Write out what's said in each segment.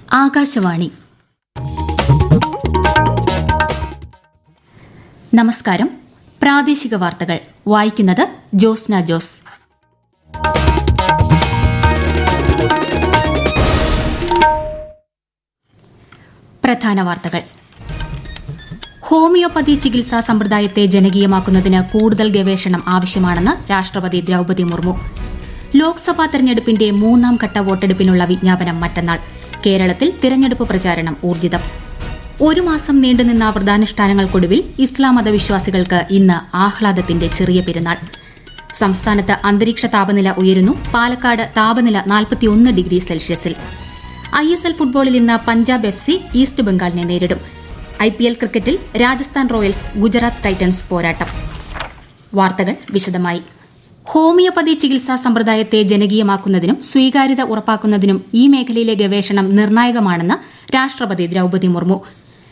ആകാശവാണി. നമസ്കാരം. പ്രാദേശിക വാർത്തകൾ വായിക്കുന്നത് ജോസ്ന ജോസ്. പ്രധാന വാർത്തകൾ. ഹോമിയോപ്പതി ചികിത്സാ സമ്പ്രദായത്തെ ജനകീയമാക്കുന്നതിന് കൂടുതൽ ഗവേഷണം ആവശ്യമാണെന്ന് രാഷ്ട്രപതി ദ്രൌപദി മുർമു. ലോക്സഭാ തെരഞ്ഞെടുപ്പിന്റെ 3ാം ഘട്ട വോട്ടെടുപ്പിനുള്ള വിജ്ഞാപനം മറ്റന്നാൾ. കേരളത്തിൽ തിരഞ്ഞെടുപ്പ് പ്രചാരണം ഊർജിതം. ഒരു മാസം നീണ്ടുനിന്ന വ്രതാനുഷ്ഠാനങ്ങൾക്കൊടുവിൽ ഇസ്ലാം മതവിശ്വാസികൾക്ക് ഇന്ന് ആഹ്ലാദത്തിന്റെ ചെറിയ പെരുന്നാൾ. സംസ്ഥാനത്ത് അന്തരീക്ഷ താപനില ഉയരുന്നു. പാലക്കാട് താപനില 41 ഡിഗ്രി സെൽഷ്യസിൽ. ISL ഫുട്ബോളിൽ ഇന്ന് പഞ്ചാബ് FC ഈസ്റ്റ് ബംഗാളിനെ നേരിടും. IPL ക്രിക്കറ്റിൽ രാജസ്ഥാൻ റോയൽസ് ഗുജറാത്ത് ടൈറ്റൻസ് പോരാട്ടം. വാർത്തകൾ വിശദമായി. ഹോമിയോപ്പതി ചികിത്സാ സമ്പ്രദായത്തെ ജനകീയമാക്കുന്നതിനും സ്വീകാര്യത ഉറപ്പാക്കുന്നതിനും ഈ മേഖലയിലെ ഗവേഷണം നിർണായകമാണെന്ന് രാഷ്ട്രപതി ദ്രൌപദി മുർമു.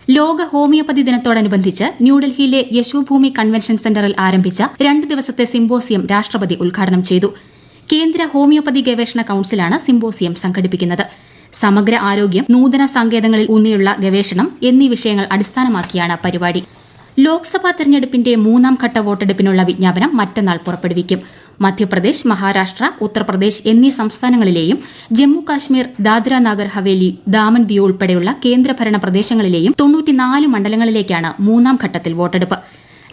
ലോക ഹോമിയോപ്പതി ദിനത്തോടനുബന്ധിച്ച് ന്യൂഡൽഹിയിലെ യശോഭൂമി കൺവെൻഷൻ സെന്ററിൽ ആരംഭിച്ച 2 ദിവസത്തെ സിംപോസിയം രാഷ്ട്രപതി ഉദ്ഘാടനം ചെയ്തു. കേന്ദ്ര ഹോമിയോപ്പതി ഗവേഷണ കൌൺസിലാണ് സിംപോസിയം സംഘടിപ്പിക്കുന്നത്. സമഗ്ര ആരോഗ്യം, നൂതന സങ്കേതങ്ങളിൽ ഊന്നിയുള്ള ഗവേഷണം എന്നീ വിഷയങ്ങൾ അടിസ്ഥാനമാക്കിയാണ് പരിപാടി. ലോക്സഭാ തെരഞ്ഞെടുപ്പിന്റെ 3ാം ഘട്ട വോട്ടെടുപ്പിനുള്ള വിജ്ഞാപനം മറ്റന്നാൾ പുറപ്പെടുവിക്കും. മധ്യപ്രദേശ്, മഹാരാഷ്ട്ര, ഉത്തർപ്രദേശ് എന്നീ സംസ്ഥാനങ്ങളിലെയും ജമ്മു കാശ്മീർ, ദാദ്ര നാഗർ ഹവേലി, ദാമൻ ദിയു ഉൾപ്പെടെയുള്ള കേന്ദ്രഭരണ പ്രദേശങ്ങളിലെയും 94 മണ്ഡലങ്ങളിലേക്കാണ് 3ാം ഘട്ടത്തിൽ വോട്ടെടുപ്പ്.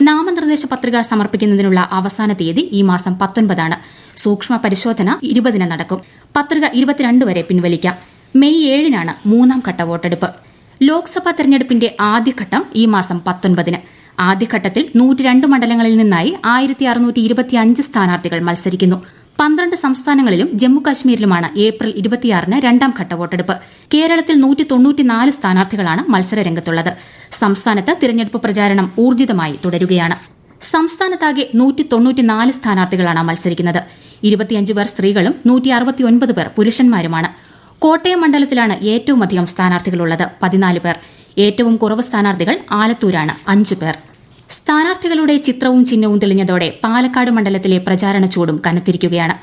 നാമനിർദ്ദേശ പത്രിക സമർപ്പിക്കുന്നതിനുള്ള അവസാന തീയതി ഈ മാസം 19 ആണ്. സൂക്ഷ്മ പരിശോധന 20 നടക്കും. പത്രിക 22 വരെ പിൻവലിക്കാം. മെയ് 7 3ാം ഘട്ട വോട്ടെടുപ്പ്. ലോക്സഭാ തെരഞ്ഞെടുപ്പിന്റെ ആദ്യഘട്ടം ഈ മാസം 19. ആദ്യഘട്ടത്തിൽ 102 മണ്ഡലങ്ങളിൽ നിന്നായി 1625 സ്ഥാനാർത്ഥികൾ മത്സരിക്കുന്നു. 12 സംസ്ഥാനങ്ങളിലും ജമ്മുകശ്മീരിലുമാണ് ഏപ്രിൽ 26 2ാം ഘട്ട വോട്ടെടുപ്പ്. കേരളത്തിൽ 194 സ്ഥാനാർത്ഥികളാണ് മത്സരരംഗത്തുള്ളത്. സംസ്ഥാനത്ത് തിരഞ്ഞെടുപ്പ് പ്രചാരണം ഊർജിതമായി തുടരുകയാണ്. സംസ്ഥാനത്താകെ 194 സ്ഥാനാർത്ഥികളാണ് മത്സരിക്കുന്നത്. 25 പേർ സ്ത്രീകളും 169 പേർ പുരുഷന്മാരുമാണ്. കോട്ടയം മണ്ഡലത്തിലാണ് ഏറ്റവുമധികം സ്ഥാനാർത്ഥികളുള്ളത്, 14 പേർ. ഏറ്റവും കുറവ് സ്ഥാനാർത്ഥികൾ ആലത്തൂരാണ്, 5 പേർ. സ്ഥാനാർത്ഥികളുടെ ചിത്രവും ചിഹ്നവും തെളിഞ്ഞതോടെ പാലക്കാട് മണ്ഡലത്തിലെ പ്രചാരണ ചൂടും കനത്തിരിക്കുകയാണ്.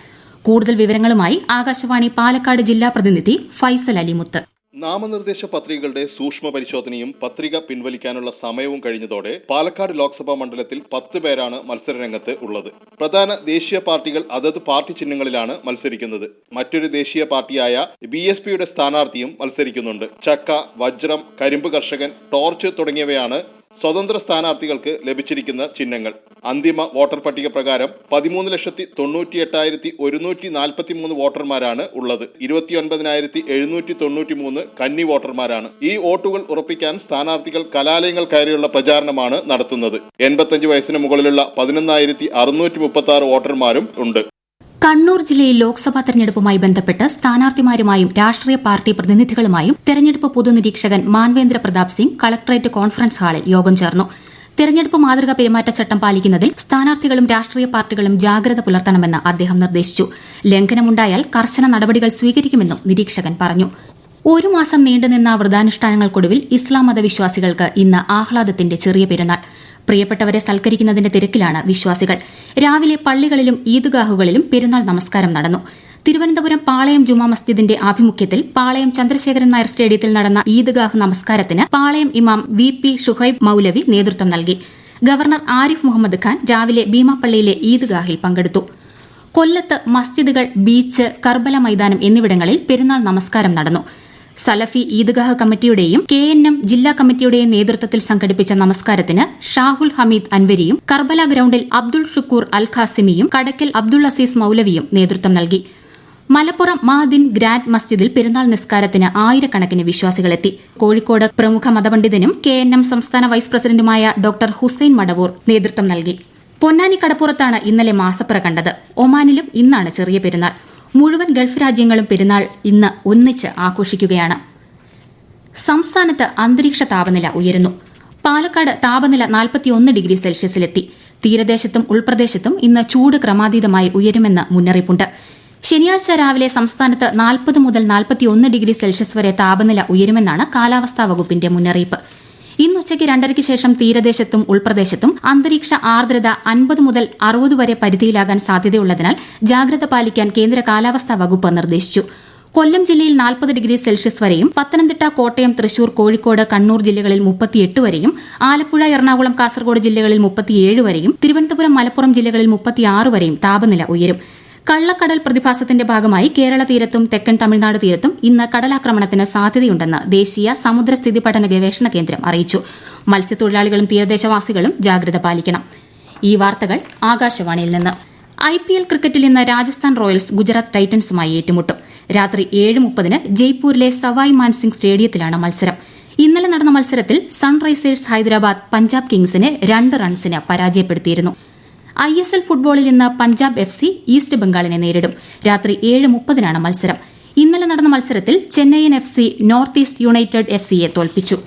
കൂടുതൽ വിവരങ്ങളുമായി ആകാശവാണി പാലക്കാട് ജില്ലാ പ്രതിനിധി ഫൈസൽ അലിമുത്ത്. നാമനിർദ്ദേശ പത്രികകളുടെ സൂക്ഷ്മ പരിശോധനയും പത്രിക പിൻവലിക്കാനുള്ള സമയവും കഴിഞ്ഞതോടെ പാലക്കാട് ലോക്സഭാ മണ്ഡലത്തിൽ 10 പേരാണ് മത്സരരംഗത്ത് ഉള്ളത്. പ്രധാന ദേശീയ പാർട്ടികൾ അതത് പാർട്ടി ചിഹ്നങ്ങളിലാണ് മത്സരിക്കുന്നത്. മറ്റൊരു ദേശീയ പാർട്ടിയായ BSPയുടെ സ്ഥാനാർത്ഥിയും മത്സരിക്കുന്നുണ്ട്. ചക്ക, വജ്രം, കരിമ്പ് കർഷകൻ, ടോർച്ച് തുടങ്ങിയവയാണ് സ്വതന്ത്ര സ്ഥാനാർത്ഥികൾക്ക് ലഭിച്ചിരിക്കുന്ന ചിഹ്നങ്ങൾ. അന്തിമ വോട്ടർ പട്ടിക പ്രകാരം 13,98,143 വോട്ടർമാരാണ് ഉള്ളത്. 29,793 കന്നി വോട്ടർമാരാണ്. ഈ വോട്ടുകൾ ഉറപ്പിക്കാൻ സ്ഥാനാർത്ഥികൾ കലാലയങ്ങൾ കയറിയുള്ള പ്രചാരണമാണ് നടത്തുന്നത്. 85 വയസ്സിന് മുകളിലുള്ള 11,636 വോട്ടർമാരും ഉണ്ട്. കണ്ണൂർ ജില്ലയിൽ ലോക്സഭാ തെരഞ്ഞെടുപ്പുമായി ബന്ധപ്പെട്ട് സ്ഥാനാർത്ഥിമാരുമായും രാഷ്ട്രീയ പാർട്ടി പ്രതിനിധികളുമായും തെരഞ്ഞെടുപ്പ് പൊതുനിരീക്ഷകൻ മാൻവേന്ദ്ര പ്രതാപ് സിംഗ് കളക്ടറേറ്റ് കോൺഫറൻസ് ഹാളിൽ യോഗം ചേർന്നു. തെരഞ്ഞെടുപ്പ് മാതൃകാ പെരുമാറ്റച്ചട്ടം പാലിക്കുന്നതിൽ സ്ഥാനാർത്ഥികളും രാഷ്ട്രീയ പാർട്ടികളും ജാഗ്രത പുലർത്തണമെന്ന് അദ്ദേഹം നിർദ്ദേശിച്ചു. ലംഘനമുണ്ടായാൽ കർശന നടപടികൾ സ്വീകരിക്കുമെന്നും നിരീക്ഷകൻ പറഞ്ഞു. ഒരു മാസം നീണ്ടുനിന്ന വ്രതാനുഷ്ഠാനങ്ങൾക്കൊടുവിൽ ഇസ്ലാം മതവിശ്വാസികൾക്ക് ഇന്ന് ആഹ്ലാദത്തിന്റെ ചെറിയ പെരുന്നാൾ. പ്രിയപ്പെട്ടവരെ സൽക്കരിക്കുന്നതിന്റെ തിരക്കിലാണ് വിശ്വാസികൾ. രാവിലെ പള്ളികളിലും ഈദ്ഗാഹുകളിലും പെരുന്നാൾ നമസ്കാരം നടന്നു. തിരുവനന്തപുരം പാളയം ജുമാ മസ്ജിദിന്റെ ആഭിമുഖ്യത്തിൽ പാളയം ചന്ദ്രശേഖരൻ നായർ സ്റ്റേഡിയത്തിൽ നടന്ന ഈദ്ഗാഹ് നമസ്കാരത്തിന് പാളയം ഇമാം VP ഷുഹൈബ് മൌലവി നേതൃത്വം നൽകി. ഗവർണർ ആരിഫ് മുഹമ്മദ് ഖാൻ രാവിലെ ഭീമാപ്പള്ളിയിലെ ഈദ്ഗാഹിൽ പങ്കെടുത്തു. കൊല്ലത്ത് മസ്ജിദുകൾ, ബീച്ച്, കർബല മൈതാനം എന്നിവിടങ്ങളിൽ പെരുന്നാൾ നമസ്കാരം നടന്നു. സലഫി ഈദ്ഗാഹ് കമ്മിറ്റിയുടെയും KNM ജില്ലാ കമ്മിറ്റിയുടെയും നേതൃത്വത്തിൽ സംഘടിപ്പിച്ച നമസ്കാരത്തിന് ഷാഹുൽ ഹമീദ് അൻവരിയും കർബല ഗ്രൌണ്ടിൽ അബ്ദുൾ ഷുക്കൂർ അൽ ഖാസിമിയും കടക്കൽ അബ്ദുൾ അസീസ് മൌലവിയും നേതൃത്വം നൽകി. മലപ്പുറം മാദിൻ ഗ്രാൻഡ് മസ്ജിദിൽ പെരുന്നാൾ നിസ്കാരത്തിന് ആയിരക്കണക്കിന് വിശ്വാസികളെത്തി. കോഴിക്കോട് പ്രമുഖ മതപണ്ഡിതനും KNM സംസ്ഥാന വൈസ് പ്രസിഡന്റുമായ ഡോക്ടർ ഹുസൈൻ മടവൂർ നേതൃത്വം നൽകി. പൊന്നാനി കടപ്പുറത്താണ് ഇന്നലെ മാസപ്പിറ കണ്ടത്. ഒമാനിലും ഇന്നാണ് ചെറിയ പെരുന്നാൾ. മുഴുവൻ ഗൾഫ് രാജ്യങ്ങളും പെരുന്നാൾ ഇന്ന് ഒന്നിച്ച് ആഘോഷിക്കുകയാണ്. സംസ്ഥാനത്ത് അന്തരീക്ഷ താപനില ഉയരുന്നു. പാലക്കാട് താപനില 41 ഡിഗ്രി സെൽഷ്യസിലെത്തി. തീരദേശത്തും ഉൾപ്രദേശത്തും ഇന്ന് ചൂട് ക്രമാതീതമായി ഉയരുമെന്ന് മുന്നറിയിപ്പുണ്ട്. ശനിയാഴ്ച രാവിലെ സംസ്ഥാനത്ത് 40 മുതൽ 41 ഡിഗ്രി സെൽഷ്യസ് വരെ താപനില ഉയരുമെന്നാണ് കാലാവസ്ഥാ വകുപ്പിന്റെ മുന്നറിയിപ്പ്. ഇന്നുച്ചയ്ക്ക് 2:30 ശേഷം തീരദേശത്തും ഉൾപ്രദേശത്തും അന്തരീക്ഷ ആർദ്രത 50 മുതൽ 60 വരെ പരിധിയിലാകാൻ സാധ്യതയുള്ളതിനാൽ ജാഗ്രത പാലിക്കാൻ കേന്ദ്ര കാലാവസ്ഥാ വകുപ്പ് നിർദ്ദേശിച്ചു. കൊല്ലം ജില്ലയിൽ 40 ഡിഗ്രി സെൽഷ്യസ് വരെയും പത്തനംതിട്ട, കോട്ടയം, തൃശൂർ, കോഴിക്കോട്, കണ്ണൂർ ജില്ലകളിൽ 38 വരെയും ആലപ്പുഴ, എറണാകുളം, കാസർഗോഡ് ജില്ലകളിൽ 37 വരെയും തിരുവനന്തപുരം, മലപ്പുറം ജില്ലകളിൽ 36 വരെയും താപനില ഉയരും. കള്ളക്കടൽ പ്രതിഭാസത്തിന്റെ ഭാഗമായി കേരള തീരത്തും തെക്കൻ തമിഴ്നാട് തീരത്തും ഇന്ന് കടലാക്രമണത്തിന് സാധ്യതയുണ്ടെന്ന് ദേശീയ സമുദ്രസ്ഥിതി പഠന ഗവേഷണ കേന്ദ്രം അറിയിച്ചു. മത്സ്യത്തൊഴിലാളികളും തീരദേശവാസികളും ജാഗ്രത പാലിക്കണം. ഈ വാർത്തകൾ ആകാശവാണിയിൽ നിന്ന്. IPL ക്രിക്കറ്റിൽ ഇന്ന് രാജസ്ഥാൻ റോയൽസ് ഗുജറാത്ത് ടൈറ്റൻസുമായി ഏറ്റുമുട്ടും. രാത്രി 7:30 ജയ്പൂരിലെ സവായ് മാൻസിംഗ് സ്റ്റേഡിയത്തിലാണ് മത്സരം. ഇന്നലെ നടന്ന മത്സരത്തിൽ സൺറൈസേഴ്സ് ഹൈദരാബാദ് പഞ്ചാബ് കിങ്സിനെ 2 റൺസിന് പരാജയപ്പെടുത്തിയിരുന്നു. ISL ഫുട്ബോളിൽ ഇന്ന് പഞ്ചാബ് FC ഈസ്റ്റ് ബംഗാളിനെ നേരിടും. രാത്രി 7:30 മത്സരം. ഇന്നലെ നടന്ന മത്സരത്തിൽ Chennaiyin FC north east united FCയെ തോൽപ്പിച്ചു.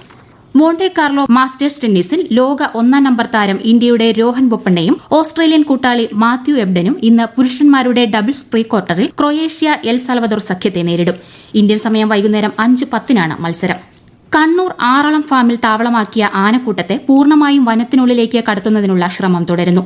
മോണ്ടെ കാർലോ മാസ്റ്റേഴ്സ് ടെന്നീസിൽ ലോക 1 നമ്പർ താരം ഇന്ത്യയുടെ രോഹൻ ബൊപ്പണ്ണയും ഓസ്ട്രേലിയൻ കൂട്ടാളി മാത്യു എബ്ഡനും ഇന്ന് പുരുഷന്മാരുടെ ഡബിൾസ് പ്രീ ക്വാർട്ടറിൽ ക്രൊയേഷ്യ എൽ സാൽവദോർ സഖ്യത്തെ നേരിടും. ഇന്ത്യൻ സമയം വൈകുന്നേരം 5:10 മത്സരം. കണ്ണൂർ ആറളം ഫാമിൽ താവളമാക്കിയ ആനക്കൂട്ടത്തെ പൂർണ്ണമായും വനത്തിനുള്ളിലേക്ക് കടത്തുന്നതിനുള്ള ശ്രമം തുടരുന്നു.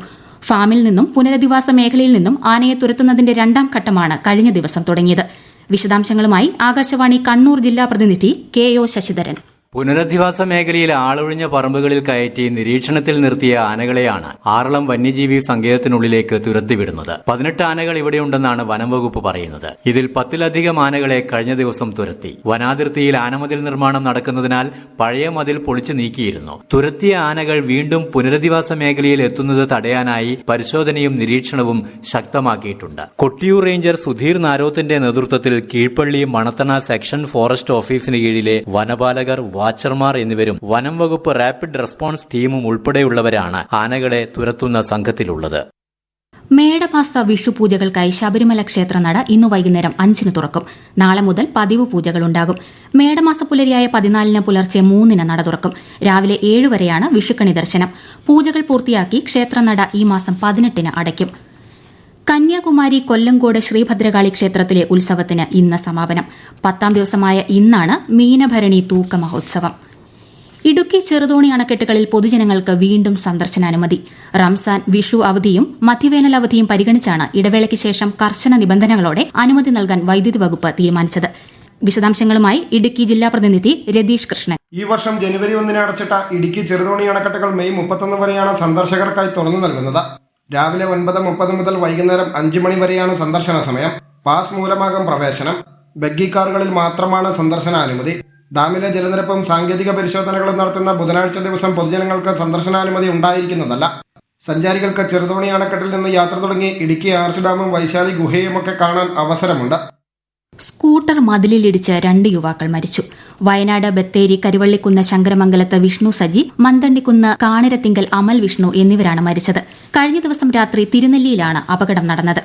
ഫാമിൽ നിന്നും പുനരധിവാസ മേഖലയിൽ നിന്നും ആനയെ തുരത്തുന്നതിന്റെ 2ാം ഘട്ടമാണ് കഴിഞ്ഞ ദിവസം തുടങ്ങിയത്. വിശദാംശങ്ങളുമായി ആകാശവാണി കണ്ണൂർ ജില്ലാ പ്രതിനിധി KO ശശിധരൻ. പുനരധിവാസ മേഖലയിൽ ആളൊഴിഞ്ഞ പറമ്പുകളിൽ കയറ്റി നിരീക്ഷണത്തിൽ നിർത്തിയ ആനകളെയാണ് ആറളം വന്യജീവി സങ്കേതത്തിനുള്ളിലേക്ക് തുരത്തിവിടുന്നത്. 18 ആനകൾ ഇവിടെയുണ്ടെന്നാണ് വനംവകുപ്പ് പറയുന്നത്. ഇതിൽ 10ലധികം ആനകളെ കഴിഞ്ഞ ദിവസം തുരത്തി. വനാതിർത്തിയിൽ ആനമതിൽ നിർമ്മാണം നടക്കുന്നതിനാൽ പഴയ മതിൽ പൊളിച്ചു നീക്കിയിരുന്നു. തുരത്തിയ ആനകൾ വീണ്ടും പുനരധിവാസ മേഖലയിൽ എത്തുന്നത് തടയാനായി പരിശോധനയും നിരീക്ഷണവും ശക്തമാക്കിയിട്ടുണ്ട്. കൊട്ടിയൂർ റേഞ്ചർ സുധീർ നാരോത്തിന്റെ നേതൃത്വത്തിൽ കീഴ്പള്ളി മണത്തണ സെക്ഷൻ ഫോറസ്റ്റ് ഓഫീസിന് കീഴിലെ വനപാലകർ, വാച്ചർമാർ എന്നിവരും വനം വകുപ്പ് റാപ്പിഡ് റെസ്പോൺസ് ടീമും ഉൾപ്പെടെയുള്ളവരാണ് ആനകളെ തുരത്തുന്ന സംഘത്തിലുള്ളത്. മേടമാസ വിഷുപൂജകൾക്കായി ശബരിമല ക്ഷേത്രനട ഇന്നു വൈകുന്നേരം 5 തുറക്കും. നാളെ മുതൽ പതിവ് പൂജകളുണ്ടാകും. മേടമാസ പുലരിയായ 14 പുലർച്ചെ 3 നട തുറക്കും. രാവിലെ 7 വരെയാണ് വിഷുക്കണി ദർശനം. പൂജകൾ പൂർത്തിയാക്കി ക്ഷേത്രനട ഈ മാസം 18 അടയ്ക്കും. കന്യാകുമാരി കൊല്ലങ്കോട് ശ്രീഭദ്രകാളി ക്ഷേത്രത്തിലെ ഉത്സവത്തിന് ഇന്ന് സമാപനം. 10ാം ദിവസമായ ഇന്നാണ് മീനഭരണി തൂക്ക മഹോത്സവം. ഇടുക്കി ചെറുതോണി അണക്കെട്ടുകളിൽ പൊതുജനങ്ങൾക്ക് വീണ്ടും സന്ദർശനാനുമതി. റംസാൻ, വിഷു അവധിയും മധ്യവേനൽ അവധിയും പരിഗണിച്ചാണ് ഇടവേളയ്ക്ക് ശേഷം കർശന നിബന്ധനകളോടെ അനുമതി നൽകാൻ വൈദ്യുതി വകുപ്പ് തീരുമാനിച്ചത്. വിശദാംശങ്ങളുമായി ഇടുക്കി ജില്ലാ പ്രതിനിധി രതീഷ് കൃഷ്ണൻ. ഈ വർഷം ജനുവരി 1 അടച്ചിട്ട ഇടുക്കി ചെറുതോണി അണക്കെട്ടുകൾ മെയ് 31 വരെയാണ് സന്ദർശകർക്കായി തുറന്നു നൽകുന്നത്. രാവിലെ 9:30 മുതൽ വൈകുന്നേരം 5 മണി വരെയാണ് സന്ദർശന സമയം. പാസ് മൂലമാകും പ്രവേശനം. ബഗ്ഗി കാറുകളിൽ മാത്രമാണ് സന്ദർശനാനുമതി. ഡാമിലെ ജലനിരപ്പും സാങ്കേതിക പരിശോധനകളും നടത്തുന്ന ബുധനാഴ്ച ദിവസം പൊതുജനങ്ങൾക്ക് സന്ദർശനാനുമതി ഉണ്ടായിരിക്കുന്നതല്ല. സഞ്ചാരികൾക്ക് ചെറുതോണി അണക്കെട്ടിൽ നിന്ന് യാത്ര തുടങ്ങി ഇടുക്കി ആർച്ച് ഡാമും വൈശാലി ഗുഹയുമൊക്കെ കാണാൻ അവസരമുണ്ട്. സ്കൂട്ടർ മതിലിലിടിച്ച് 2 യുവാക്കൾ മരിച്ചു. വയനാട് ബത്തേരി കരുവള്ളിക്കുന്ന് ശങ്കരമംഗലത്ത് വിഷ്ണു സജി, മന്തണ്ടിക്കുന്ന് കാണിരത്തിങ്കൽ അമൽ വിഷ്ണു എന്നിവരാണ് മരിച്ചത്. കഴിഞ്ഞ ദിവസം രാത്രി തിരുനെല്ലിയിലാണ് അപകടം നടന്നത്.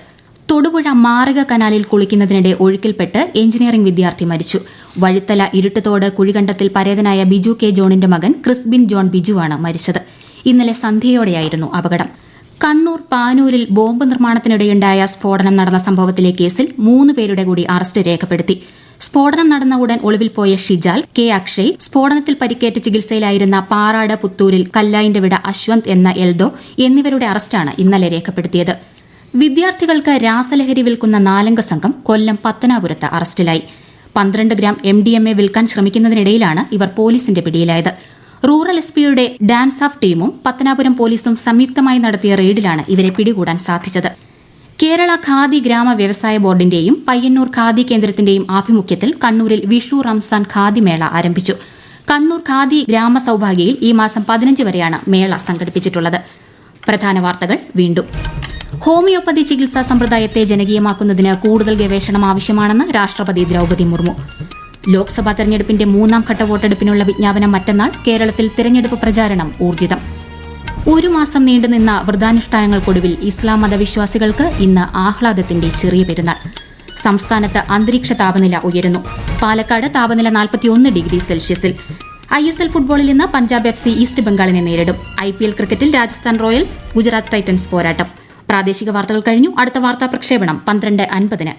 തൊടുപുഴ മാരക കനാലിൽ കുളിക്കുന്നതിനിടെ ഒഴുക്കിൽപ്പെട്ട് എഞ്ചിനീയറിംഗ് വിദ്യാർത്ഥി മരിച്ചു. വഴിത്തല ഇരുട്ടുതോട് കുഴികണ്ടത്തിൽ പരേതനായ ബിജു കെ ജോണിന്റെ മകൻ ക്രിസ്ബിൻ ജോൺ ബിജുവാണ് മരിച്ചത്. ഇന്നലെ സന്ധ്യയോടെയായിരുന്നു അപകടം. കണ്ണൂർ പാനൂരിൽ ബോംബ് നിർമ്മാണത്തിനിടെയുണ്ടായ സ്ഫോടനം നടന്ന സംഭവത്തിലെ കേസിൽ 3 പേരുടെ കൂടി അറസ്റ്റ് രേഖപ്പെടുത്തി. സ്ഫോടനം നടന്ന ഉടൻ ഒളിവിൽ പോയ ഷിജാൽ, കെ അക്ഷയ്, സ്ഫോടനത്തിൽ പരിക്കേറ്റ് ചികിത്സയിലായിരുന്ന പാറാട് പുത്തൂരിൽ കല്ലായിന്റെ വിട അശ്വന്ത് എന്ന എൽദോ എന്നിവരുടെ അറസ്റ്റാണ് ഇന്നലെ രേഖപ്പെടുത്തിയത്. വിദ്യാർത്ഥികൾക്ക് രാസലഹരി വിൽക്കുന്ന 4 സംഘം കൊല്ലം പത്തനാപുരത്ത് അറസ്റ്റിലായി. 12 ഗ്രാം MDMA വിൽക്കാൻ ശ്രമിക്കുന്നതിനിടയിലാണ് ഇവർ പോലീസിന്റെ പിടിയിലായത്. റൂറൽ SPയുടെ ഡാൻസ് ഓഫ് ടീമും പത്തനാപുരം പോലീസും സംയുക്തമായി നടത്തിയ റെയ്ഡിലാണ് ഇവരെ പിടികൂടാൻ സാധിച്ചത്. കേരള ഖാദി ഗ്രാമ വ്യവസായ ബോർഡിന്റെയും പയ്യന്നൂർ ഖാദി കേന്ദ്രത്തിന്റെയും ആഭിമുഖ്യത്തിൽ കണ്ണൂരിൽ വിഷു റംസാൻ ഖാദി മേള ആരംഭിച്ചു. കണ്ണൂർ ഖാദി ഗ്രാമ സൌഭാഗ്യയിൽ ഈ മാസം 15 വരെയാണ് മേള സംഘടിപ്പിച്ചിട്ടുള്ളത്. പ്രധാന വാർത്തകൾ വീണ്ടും. ഹോമിയോപ്പതി ചികിത്സാ സമ്പ്രദായത്തെ ജനകീയമാക്കുന്നതിന് കൂടുതൽ ഗവേഷണം ആവശ്യമാണെന്ന് രാഷ്ട്രപതി ദ്രൌപദി മുർമു. ലോക്സഭാ തെരഞ്ഞെടുപ്പിന്റെ 3ാം ഘട്ട വോട്ടെടുപ്പിനുള്ള വിജ്ഞാപനം മറ്റന്നാൾ. കേരളത്തിൽ തെരഞ്ഞെടുപ്പ് പ്രചാരണം ഊർജിതം. 1 മാസം നീണ്ടുനിന്ന വ്രതാനുഷ്ഠാനങ്ങൾക്കൊടുവിൽ ഇസ്ലാം മതവിശ്വാസികൾക്ക് ഇന്ന് ആഹ്ലാദത്തിന്റെ ചെറിയ പെരുന്നാൾ. സംസ്ഥാനത്ത് അന്തരീക്ഷ താപനില ഉയരുന്നു. പാലക്കാട് താപനില 41 ഡിഗ്രി സെൽഷ്യസിൽ. ISL ഫുട്ബോളിൽ ഇന്ന് പഞ്ചാബ് FC ഈസ്റ്റ് ബംഗാളിനെ നേരിടും. IPL ക്രിക്കറ്റിൽ രാജസ്ഥാൻ റോയൽസ് ഗുജറാത്ത് ടൈറ്റൻസ് പോരാട്ടം. പ്രാദേശിക വാർത്തകൾ കഴിഞ്ഞു. അടുത്ത വാർത്താ പ്രക്ഷേപണം 12:50.